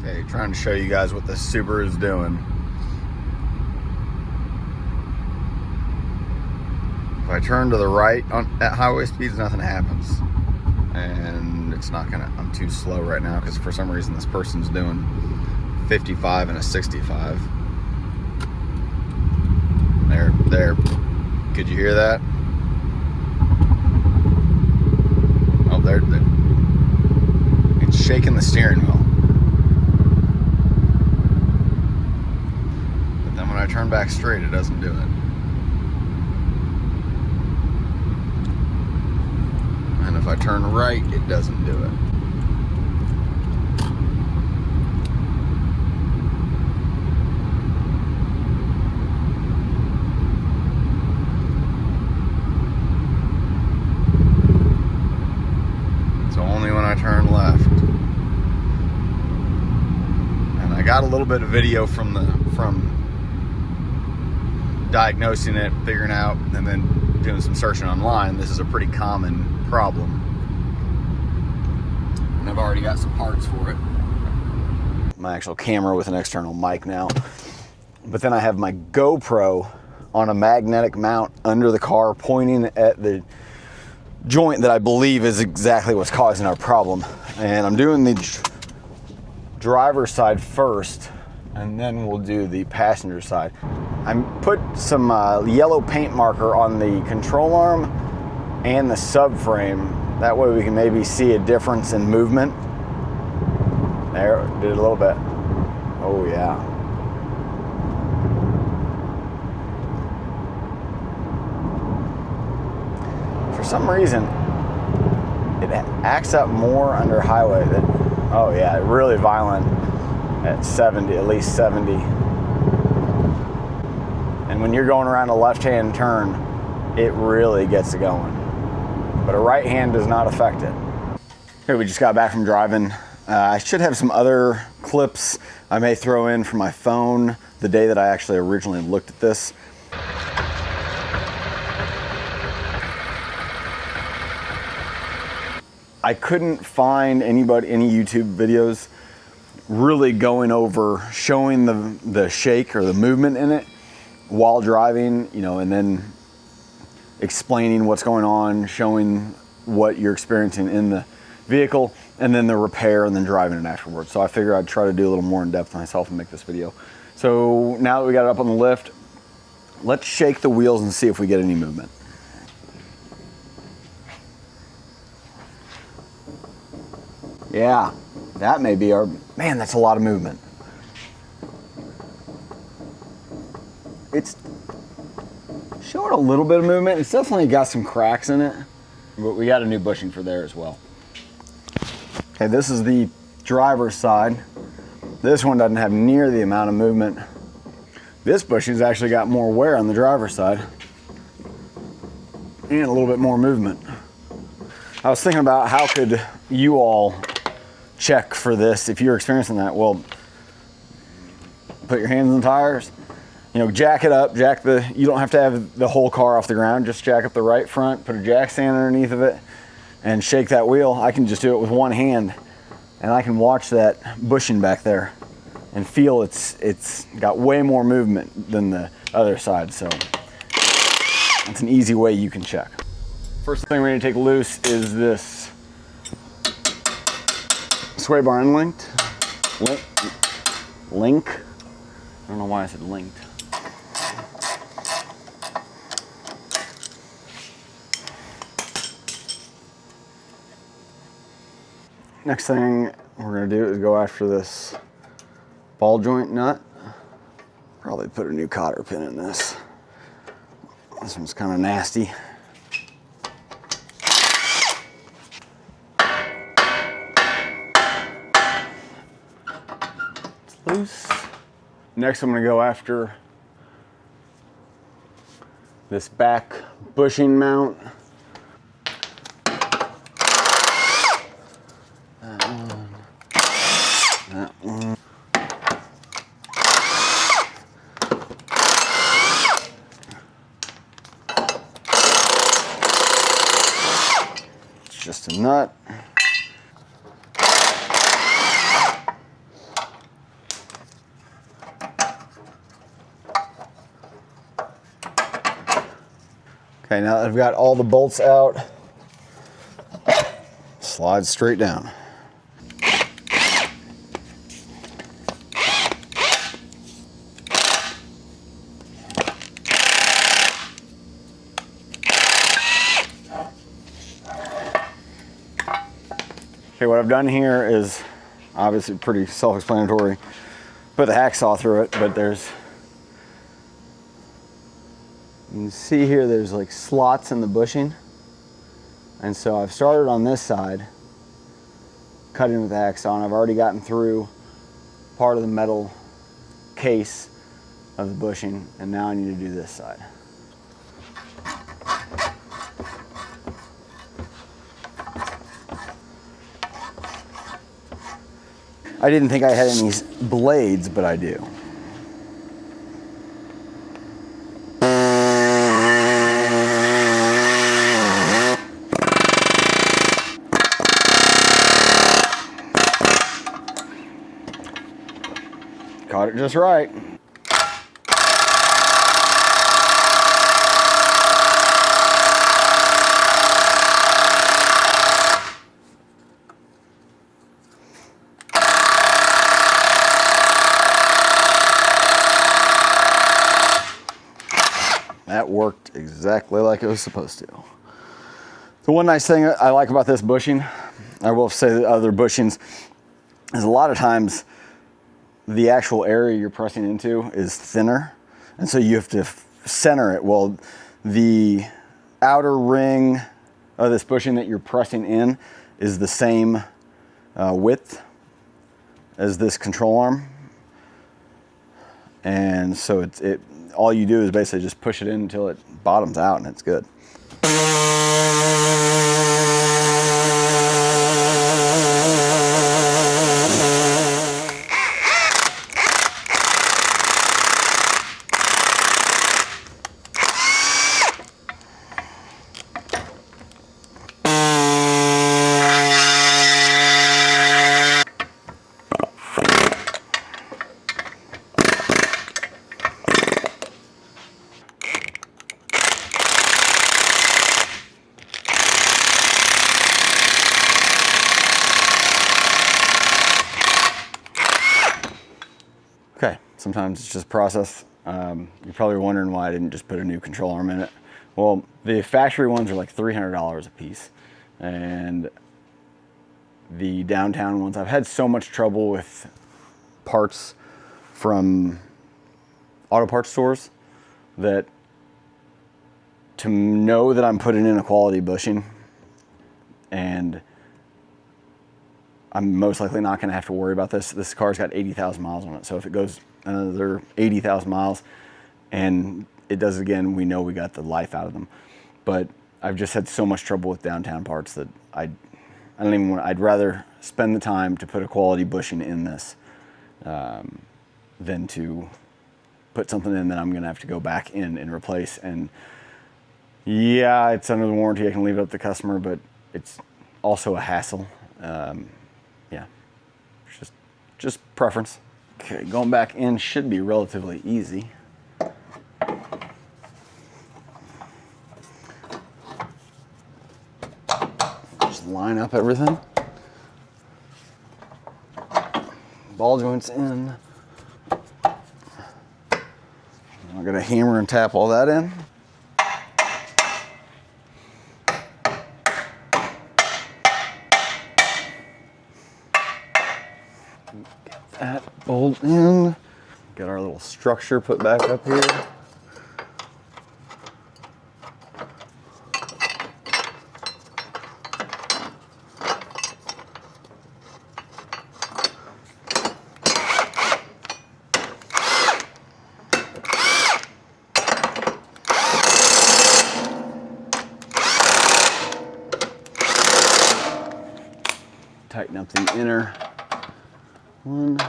Okay, trying to show you guys what the Subaru is doing. If I turn to the right at highway speeds, nothing happens. And it's not gonna, I'm too slow right now because for some reason this person's doing 55 and a 65. There. Could you hear that? Oh, there. It's shaking the steering wheel. But then when I turn back straight, it doesn't do it. And if I turn right, it doesn't do it. It's only when I turn left. And I got a little bit of video from diagnosing it, figuring out, and then doing some searching online. This is a pretty common problem. And I've already got some parts for it. My actual camera with an external mic now. But then I have my GoPro on a magnetic mount under the car pointing at the joint that I believe is exactly what's causing our problem. And I'm doing the driver's side first, and then we'll do the passenger side. I put some yellow paint marker on the control arm and the subframe. That way we can maybe see a difference in movement. There, did it a little bit. Oh yeah. For some reason, it acts up more under highway than, oh yeah, really violent at 70, at least 70. And when you're going around a left-hand turn, it really gets it going. But a right hand does not affect it. Here, we just got back from driving. I should have some other clips I may throw in from my phone the day that I actually originally looked at this. I couldn't find any YouTube videos really going over showing the shake or the movement in it while driving, you know, and then explaining what's going on, showing what you're experiencing in the vehicle, and then the repair, and then driving it afterwards. So I figured I'd try to do a little more in depth myself and make this video. So now that we got it up on the lift, let's shake the wheels and see if we get any movement. Yeah, that may be our, man, that's a lot of movement. It's showing a little bit of movement. It's definitely got some cracks in it, but we got a new bushing for there as well. Okay, this is the driver's side. This one doesn't have near the amount of movement. This bushing's actually got more wear on the driver's side and a little bit more movement. I was thinking about how could you all check for this if you're experiencing that. Well, put your hands in the tires, you know, jack it up, you don't have to have the whole car off the ground, just jack up the right front, put a jack stand underneath of it, and shake that wheel. I can just do it with one hand, and I can watch that bushing back there and feel it's got way more movement than the other side, so it's an easy way you can check. First thing we need to take loose is this sway bar unlinked. Link. I don't know why I said linked. Next thing we're gonna do is go after this ball joint nut. Probably put a new cotter pin in this. This one's kind of nasty. It's loose. Next I'm gonna go after this back bushing mount. That one. It's just a nut. Okay, now that I've got all the bolts out, slide straight down. Okay, what I've done here is obviously pretty self-explanatory. Put the hacksaw through it, but you can see here there's like slots in the bushing. And so I've started on this side, cutting with the hacksaw, and I've already gotten through part of the metal case of the bushing, and now I need to do this side. I didn't think I had any blades, but I do. Caught it just right. That worked exactly like it was supposed to. The one nice thing I like about this bushing, I will say that other bushings, is a lot of times the actual area you're pressing into is thinner, and so you have to center it. Well, the outer ring of this bushing that you're pressing in is the same width as this control arm, and so all you do is basically just push it in until it bottoms out, and it's good. Okay, sometimes it's just process. You're probably wondering why I didn't just put a new control arm in it. Well, the factory ones are like $300 a piece, and the downtown ones, I've had so much trouble with parts from auto parts stores that to know that I'm putting in a quality bushing, and I'm most likely not going to have to worry about this. This car's got 80,000 miles on it. So if it goes another 80,000 miles and it does again, we know we got the life out of them. But I've just had so much trouble with downtown parts that I don't even want, I'd rather spend the time to put a quality bushing in this than to put something in that I'm going to have to go back in and replace. And yeah, it's under the warranty. I can leave it up to the customer, but it's also a hassle. Yeah, it's just preference. Okay, going back in should be relatively easy. Just line up everything. Ball joints in. I'm gonna hammer and tap all that in. That bolt in. Get our little structure put back up here. Tighten up the inner one.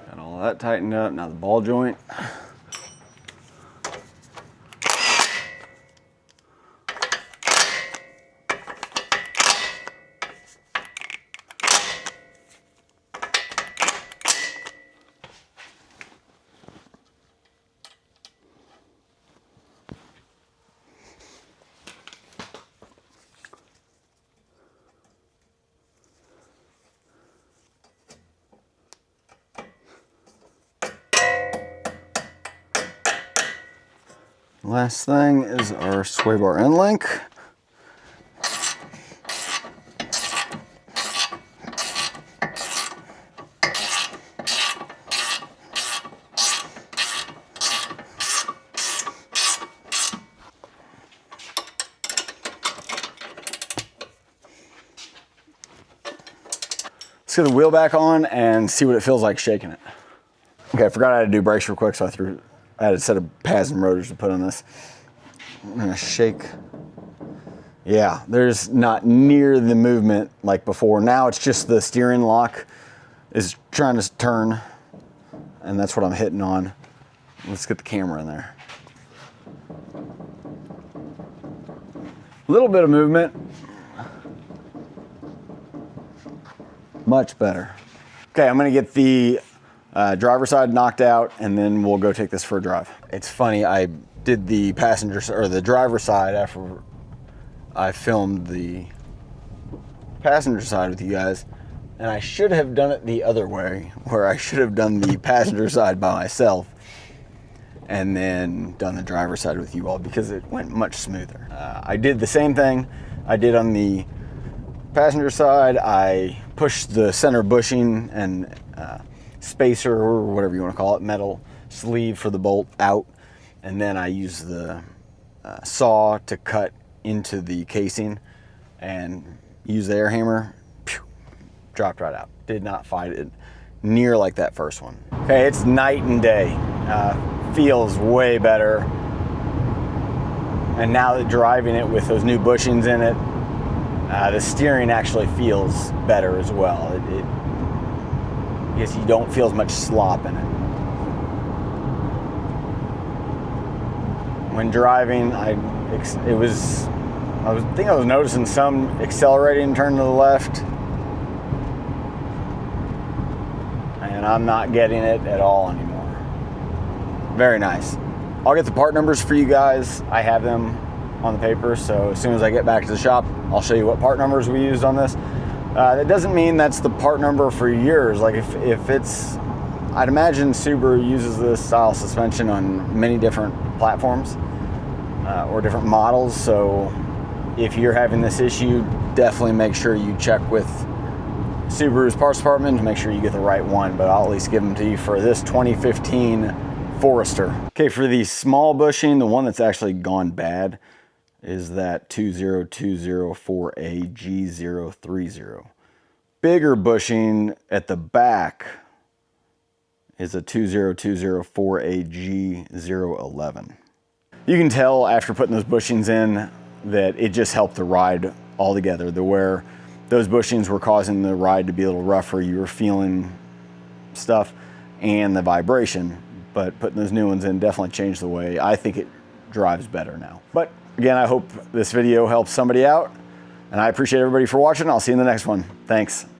Got all that tightened up. Now the ball joint. Last thing is our sway bar end link. Let's get the wheel back on and see what it feels like shaking it. Okay, I forgot I had to do brakes real quick, so I had a set of pads and rotors to put on this. I'm gonna shake. Yeah, there's not near the movement like before. Now it's just the steering lock is trying to turn, and that's what I'm hitting on. Let's get the camera in there. A little bit of movement. Much better. Okay, I'm gonna get the driver's side knocked out, and then we'll go take this for a drive. It's funny, I did the passenger or the driver's side after I filmed the passenger side with you guys, and I should have done it the other way, where I should have done the passenger side by myself and then done the driver's side with you all, because it went much smoother. I did the same thing I did on the passenger side. I pushed the center bushing and spacer, or whatever you want to call it, metal sleeve for the bolt out, and then I used the saw to cut into the casing and use the air hammer. Pew, dropped right out. Did not fight it near like that first one. Okay, it's night and day. Feels way better, and now that driving it with those new bushings in it, the steering actually feels better as well. I guess you don't feel as much slop in it. When driving, I think I was noticing some accelerating turn to the left, and I'm not getting it at all anymore. Very nice. I'll get the part numbers for you guys. I have them on the paper, so as soon as I get back to the shop, I'll show you what part numbers we used on this. That doesn't mean that's the part number for yours. Like if it's, I'd imagine Subaru uses this style suspension on many different platforms or different models. So if you're having this issue, definitely make sure you check with Subaru's parts department to make sure you get the right one, but I'll at least give them to you for this 2015 Forester. Okay, for the small bushing, the one that's actually gone bad is that 20204AG030. Bigger bushing at the back is a 20204AG011. You can tell after putting those bushings in that it just helped the ride altogether. Where those bushings were causing the ride to be a little rougher, you were feeling stuff and the vibration, but putting those new ones in definitely changed the way I think it drives better now. But again, I hope this video helps somebody out, and I appreciate everybody for watching. I'll see you in the next one. Thanks.